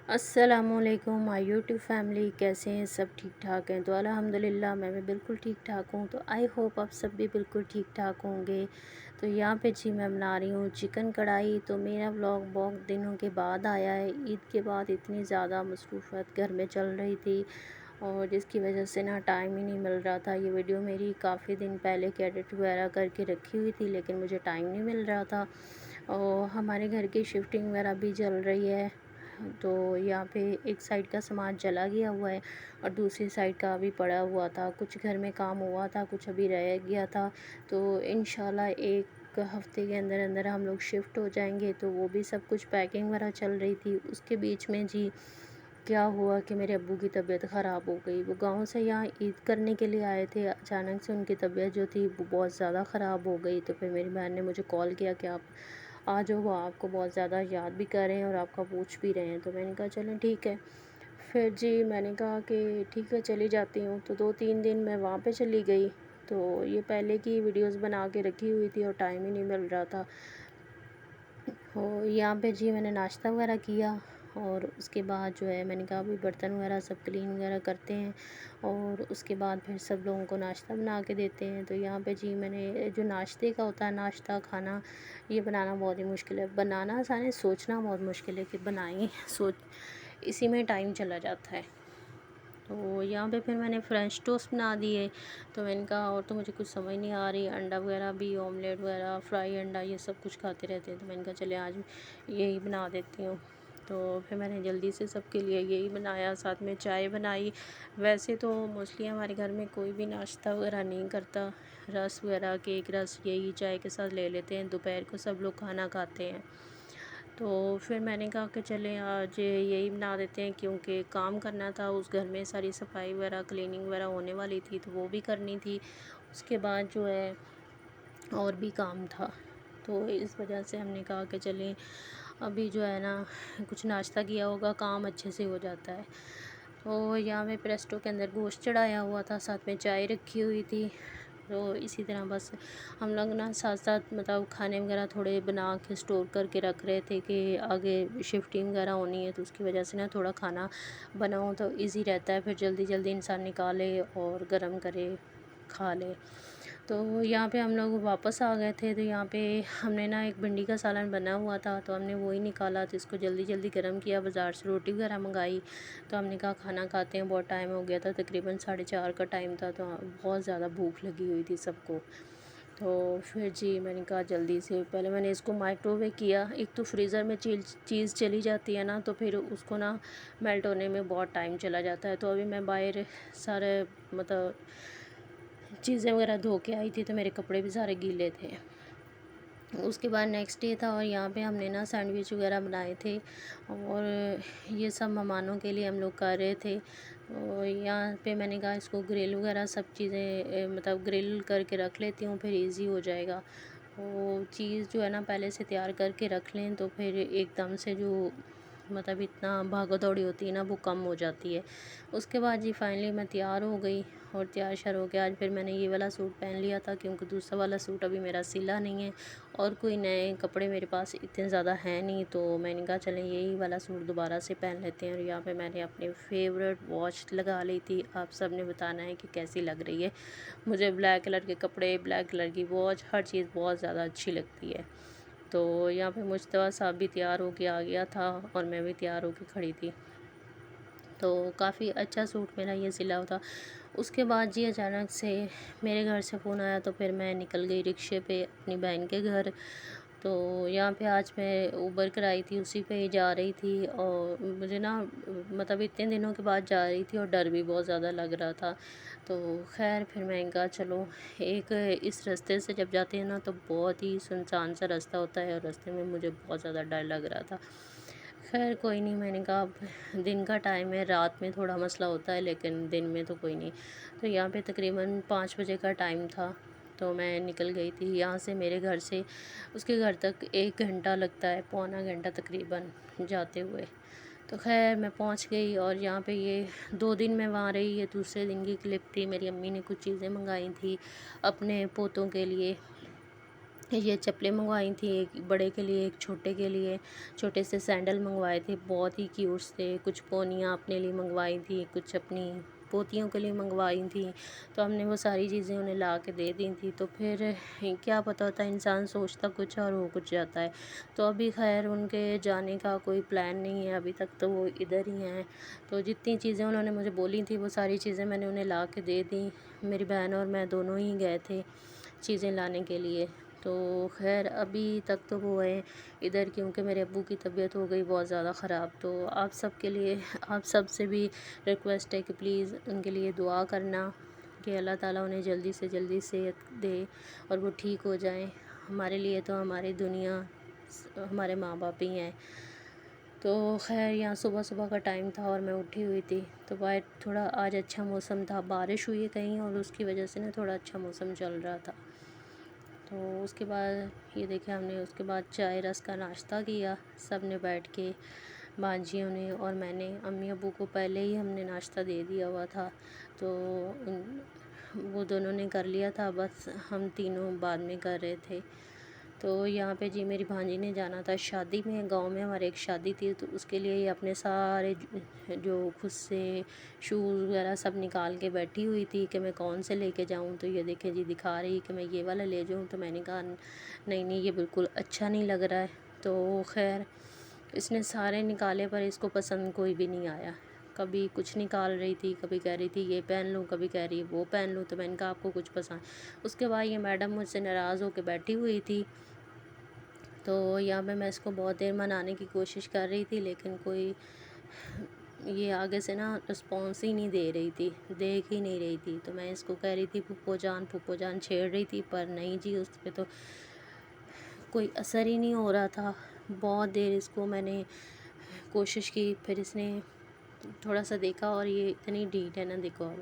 السلام علیکم مائی YouTube family, کیسے ہیں؟ سب ٹھیک ٹھاک ہیں؟ تو الحمدللہ میں بھی بالکل ٹھیک ٹھاک ہوں۔ تو آئی ہوپ آپ سب بھی بالکل ٹھیک ٹھاک ہوں گے۔ تو یہاں پہ میں بنا رہی ہوں چکن کڑھائی۔ تو میرا ولاگ بہت دنوں کے بعد آیا ہے۔ عید کے بعد اتنی زیادہ مصروفیت گھر میں چل رہی تھی اور جس کی وجہ سے ٹائم ہی نہیں مل رہا تھا۔ یہ ویڈیو میری کافی دن پہلے کی ایڈٹ وغیرہ کر کے رکھی ہوئی تھی، لیکن مجھے ٹائم نہیں مل رہا تھا۔ اور ہمارے گھر کی شفٹنگ وغیرہ بھی چل رہی ہے، تو یہاں پہ ایک سائڈ کا سامان چلا گیا ہوا ہے اور دوسری سائڈ کا ابھی پڑا ہوا تھا۔ کچھ گھر میں کام ہوا تھا، کچھ ابھی رہ گیا تھا۔ تو انشاءاللہ ایک ہفتے کے اندر اندر ہم لوگ شفٹ ہو جائیں گے۔ تو وہ بھی سب کچھ پیکنگ وغیرہ چل رہی تھی۔ اس کے بیچ میں کیا ہوا کہ میرے ابو کی طبیعت خراب ہو گئی۔ وہ گاؤں سے یہاں عید کرنے کے لیے آئے تھے، اچانک سے ان کی طبیعت جو تھی وہ بہت زیادہ خراب ہو گئی۔ تو پھر میری بہن نے مجھے کال کیا کہ آپ آ جاؤ، وہ آپ کو بہت زیادہ یاد بھی کر رہے ہیں اور آپ کا پوچھ بھی رہے ہیں۔ تو میں نے کہا چلیں ٹھیک ہے۔ پھر میں نے کہا کہ ٹھیک ہے چلی جاتی ہوں۔ تو 2-3 دن میں وہاں پہ چلی گئی۔ تو یہ پہلے کی ویڈیوز بنا کے رکھی ہوئی تھی اور ٹائم ہی نہیں مل رہا تھا۔ اور یہاں پہ میں نے ناشتہ وغیرہ کیا اور اس کے بعد میں نے کہا ابھی برتن وغیرہ سب کلین وغیرہ کرتے ہیں اور اس کے بعد پھر سب لوگوں کو ناشتہ بنا کے دیتے ہیں۔ تو یہاں پہ میں نے جو ناشتے کا ہوتا ہے، ناشتہ کھانا، یہ بنانا بہت ہی مشکل ہے۔ بنانا آسان ہے، سوچنا بہت مشکل ہے کہ بنائیں، اسی میں ٹائم چلا جاتا ہے۔ تو یہاں پہ پھر میں نے فرینچ ٹوسٹ بنا دیے۔ تو میں نے کہا اور تو مجھے کچھ سمجھ نہیں آ رہی، انڈا وغیرہ بھی، آملیٹ وغیرہ، فرائی انڈا، یہ سب کچھ کھاتے رہتے ہیں۔ تو میں نے کہا چلے آج یہی بنا دیتی ہوں۔ تو پھر میں نے جلدی سے سب کے لیے یہی بنایا، ساتھ میں چائے بنائی۔ ویسے تو موسٹلی ہمارے گھر میں کوئی بھی ناشتہ وغیرہ نہیں کرتا، رس وغیرہ، کیک رس یہی چائے کے ساتھ لے لیتے ہیں۔ دوپہر کو سب لوگ کھانا کھاتے ہیں۔ تو پھر میں نے کہا کہ چلیں آج یہی بنا دیتے ہیں، کیونکہ کام کرنا تھا اس گھر میں، ساری صفائی وغیرہ، کلیننگ وغیرہ ہونے والی تھی تو وہ بھی کرنی تھی۔ اس کے بعد اور بھی کام تھا۔ تو اس وجہ سے ہم نے کہا کہ چلیں ابھی کچھ ناشتہ کیا ہوگا، کام اچھے سے ہو جاتا ہے۔ تو یہاں میں پریسٹو کے اندر گوشت چڑھایا ہوا تھا، ساتھ میں چائے رکھی ہوئی تھی۔ تو اسی طرح بس ہم لوگ ساتھ ساتھ کھانے وغیرہ تھوڑے بنا کے اسٹور کر کے رکھ رہے تھے کہ آگے شفٹنگ وغیرہ ہونی ہے، تو اس کی وجہ سے تھوڑا کھانا بناؤ تو ایزی رہتا ہے، پھر جلدی جلدی انسان نکالے اور گرم کرے کھا لے۔ تو یہاں پہ ہم لوگ واپس آ گئے تھے۔ تو یہاں پہ ہم نے ایک بھنڈی کا سالن بنا ہوا تھا، تو ہم نے وہی نکالا، تو اس کو جلدی جلدی گرم کیا، بازار سے روٹی وغیرہ منگائی۔ تو ہم نے کہا کھانا کھاتے ہیں، بہت ٹائم ہو گیا تھا، تقریباً 4:30 کا ٹائم تھا، تو بہت زیادہ بھوک لگی ہوئی تھی سب کو۔ تو پھر میں نے کہا جلدی سے پہلے میں نے اس کو مائکرو ویو کیا۔ ایک تو فریزر میں چیز چلی جاتی ہے تو پھر اس کو میلٹ ہونے میں بہت ٹائم چلا جاتا ہے۔ تو ابھی میں باہر سارے چیزیں وغیرہ دھو کے آئی تھی، تو میرے کپڑے بھی سارے گیلے تھے۔ اس کے بعد نیکسٹ ڈے تھا اور یہاں پہ ہم نے سینڈوچ وغیرہ بنائے تھے اور یہ سب مہمانوں کے لیے ہم لوگ کر رہے تھے۔ اور یہاں پہ میں نے کہا اس کو گرل وغیرہ سب چیزیں گرل کر کے رکھ لیتی ہوں، پھر ایزی ہو جائے گا۔ وہ چیز پہلے سے تیار کر کے رکھ لیں تو پھر ایک دم سے اتنا بھاگا دوڑی ہوتی ہے وہ کم ہو جاتی ہے۔ اس کے بعد فائنلی میں تیار ہو گئی اور تیار شر ہو کے آج پھر میں نے یہ والا سوٹ پہن لیا تھا، کیونکہ دوسرا والا سوٹ ابھی میرا سلا نہیں ہے اور کوئی نئے کپڑے میرے پاس اتنے زیادہ ہیں نہیں۔ تو میں نے کہا چلیں یہی والا سوٹ دوبارہ سے پہن لیتے ہیں۔ اور یہاں پہ میں نے اپنے فیوریٹ واچ لگا لی تھی، آپ سب نے بتانا ہے کہ کیسی لگ رہی ہے۔ مجھے بلیک کلر کے کپڑے، بلیک کلر کی واچ، ہر چیز بہت زیادہ اچھی لگتی ہے۔ تو یہاں پہ مجتبیٰ صاحب بھی تیار ہو کے آ گیا تھا اور میں بھی تیار ہو کے کھڑی تھی۔ تو کافی اچھا سوٹ میرا یہ سلا تھا۔ اس کے بعد اچانک سے میرے گھر سے فون آیا، تو پھر میں نکل گئی رکشے پہ اپنی بہن کے گھر۔ تو یہاں پہ آج میں اوبر کرائی تھی، اسی پہ ہی جا رہی تھی اور مجھے اتنے دنوں کے بعد جا رہی تھی اور ڈر بھی بہت زیادہ لگ رہا تھا۔ تو خیر پھر میں نے کہا چلو اس راستے سے جب جاتے ہیں تو بہت ہی سنسان سا راستہ ہوتا ہے اور راستے میں مجھے بہت زیادہ ڈر لگ رہا تھا۔ خیر کوئی نہیں، میں نے کہا اب دن کا ٹائم ہے، رات میں تھوڑا مسئلہ ہوتا ہے لیکن دن میں تو کوئی نہیں۔ تو یہاں پہ تقریباً 5 بجے کا ٹائم تھا، تو میں نکل گئی تھی یہاں سے۔ میرے گھر سے اس کے گھر تک 1 گھنٹہ لگتا ہے، پونا گھنٹہ تقریباً جاتے ہوئے۔ تو خیر میں پہنچ گئی اور یہاں پہ 2 دن میں وہاں رہی۔ یہ دوسرے دن کی کلپ تھی، میری امی نے کچھ چیزیں منگائی تھیں اپنے پوتوں کے لیے۔ یہ چپلیں منگوائی تھیں، ایک بڑے کے لیے ایک چھوٹے کے لیے، چھوٹے سے سینڈل منگوائے تھے، بہت ہی کیوٹس تھے، کچھ پونیاں اپنے لیے منگوائی تھیں، کچھ اپنی پوتیوں کے لیے منگوائی تھیں، تو ہم نے وہ ساری چیزیں انہیں لا کے دے دی تھیں۔ تو پھر کیا پتہ ہوتا ہے، انسان سوچتا کچھ اور ہو کچھ جاتا ہے۔ تو ابھی خیر ان کے جانے کا کوئی پلان نہیں ہے، ابھی تک تو وہ ادھر ہی ہیں۔ تو جتنی چیزیں انہوں نے مجھے بولی تھیں وہ ساری چیزیں میں نے انہیں لا کے دے دیں۔ میری بہن اور میں دونوں ہی گئے تھے چیزیں لانے کے لیے۔ تو خیر ابھی تک تو وہ ہیں ادھر، کیونکہ میرے ابو کی طبیعت ہو گئی بہت زیادہ خراب۔ تو آپ سب کے لیے، آپ سب سے بھی ریکویسٹ ہے کہ پلیز ان کے لیے دعا کرنا کہ اللہ تعالیٰ انہیں جلدی سے جلدی صحت دے اور وہ ٹھیک ہو جائیں۔ ہمارے لیے تو ہماری دنیا ہمارے ماں باپ ہی ہیں۔ تو خیر یہاں صبح صبح کا ٹائم تھا اور میں اٹھی ہوئی تھی، تو باہر تھوڑا آج اچھا موسم تھا، بارش ہوئی ہے کہیں اور اس کی وجہ سے نا تھوڑا اچھا موسم چل رہا تھا۔ تو اس کے بعد یہ دیکھیں، ہم نے اس کے بعد چائے رس کا ناشتہ کیا سب نے بیٹھ کے، بانجیوں نے اور میں نے۔ امی ابو کو پہلے ہی ہم نے ناشتہ دے دیا ہوا تھا، تو وہ دونوں نے کر لیا تھا، بس ہم تینوں بعد میں کر رہے تھے۔ تو یہاں پہ جی میری بھانجی نے جانا تھا شادی میں، گاؤں میں ہمارے ایک شادی تھی، تو اس کے لیے یہ اپنے سارے جو خود سے شوز وغیرہ سب نکال کے بیٹھی ہوئی تھی کہ میں کون سے لے کے جاؤں۔ تو یہ دیکھیں جی دکھا رہی کہ میں یہ والا لے جاؤں، تو میں نے کہا نہیں نہیں، یہ بالکل اچھا نہیں لگ رہا ہے۔ تو خیر اس نے سارے نکالے پر اس کو پسند کوئی بھی نہیں آیا، کبھی کچھ نکال رہی تھی، کبھی کہہ رہی تھی یہ پہن لوں، کبھی کہہ رہی وہ پہن لوں۔ تو میں نے کہا آپ کو کچھ پسند۔ اس کے بعد یہ میڈم مجھ سے ناراض ہو کے بیٹھی ہوئی تھی، تو یہاں پہ میں اس کو بہت دیر منانے کی کوشش کر رہی تھی، لیکن کوئی یہ آگے سے نا رسپانس ہی نہیں دے رہی تھی، دیکھ ہی نہیں رہی تھی۔ تو میں اس کو کہہ رہی تھی پھپھو جان چھیڑ رہی تھی، پر نہیں جی، اس پہ تو کوئی اثر ہی نہیں ہو رہا تھا۔ بہت دیر اس کو میں نے کوشش کی، پھر اس نے تھوڑا سا دیکھا اور یہ اتنی ڈھیٹ ہے نا، دیکھو اب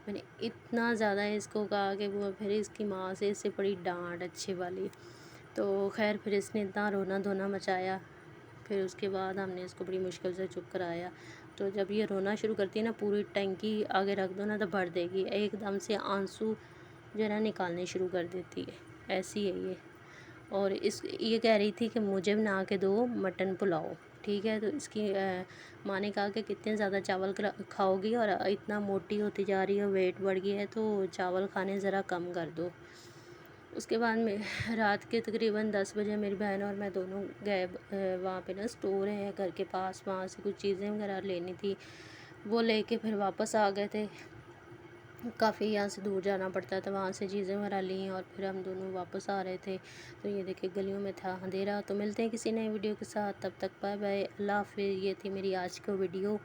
میں نے اتنا زیادہ اس کو کہا کہ وہ پھر اس کی ماں سے اس سے پڑی ڈانٹ اچھی والی۔ تو خیر پھر اس نے اتنا رونا دھونا مچایا، پھر اس کے بعد ہم نے اس کو بڑی مشکل سے چپ کرایا۔ تو جب یہ رونا شروع کرتی ہے نا، پوری ٹینکی آگے رکھ دو نا تو بھر دے گی، ایک دم سے آنسو جو ہے نا نکالنے شروع کر دیتی ہے، ایسی ہے یہ۔ اور یہ کہہ رہی تھی کہ مجھے بنا کے دو مٹن پلاؤ، ٹھیک ہے۔ تو اس کی ماں نے کہا کہ کتنے زیادہ چاول کھاؤ گی اور اتنا موٹی ہوتی جا رہی ہے، ویٹ بڑھ گیا ہے، تو چاول کھانے ذرا کم کر دو۔ اس کے بعد میں رات کے تقریباً 10 بجے میری بہن اور میں دونوں گئے، وہاں پہ نا اسٹور ہے گھر کے پاس، وہاں سے کچھ چیزیں وغیرہ لینی تھی، وہ لے کے پھر واپس آ گئے تھے۔ کافی یہاں سے دور جانا پڑتا تھا، وہاں سے چیزیں وغیرہ لیں اور پھر ہم دونوں واپس آ رہے تھے۔ تو یہ دیکھیں گلیوں میں تھا اندھیرا۔ تو ملتے ہیں کسی نئے ویڈیو کے ساتھ، تب تک بائے بائے، اللہ حافظ۔ یہ تھی میری آج کی ویڈیو۔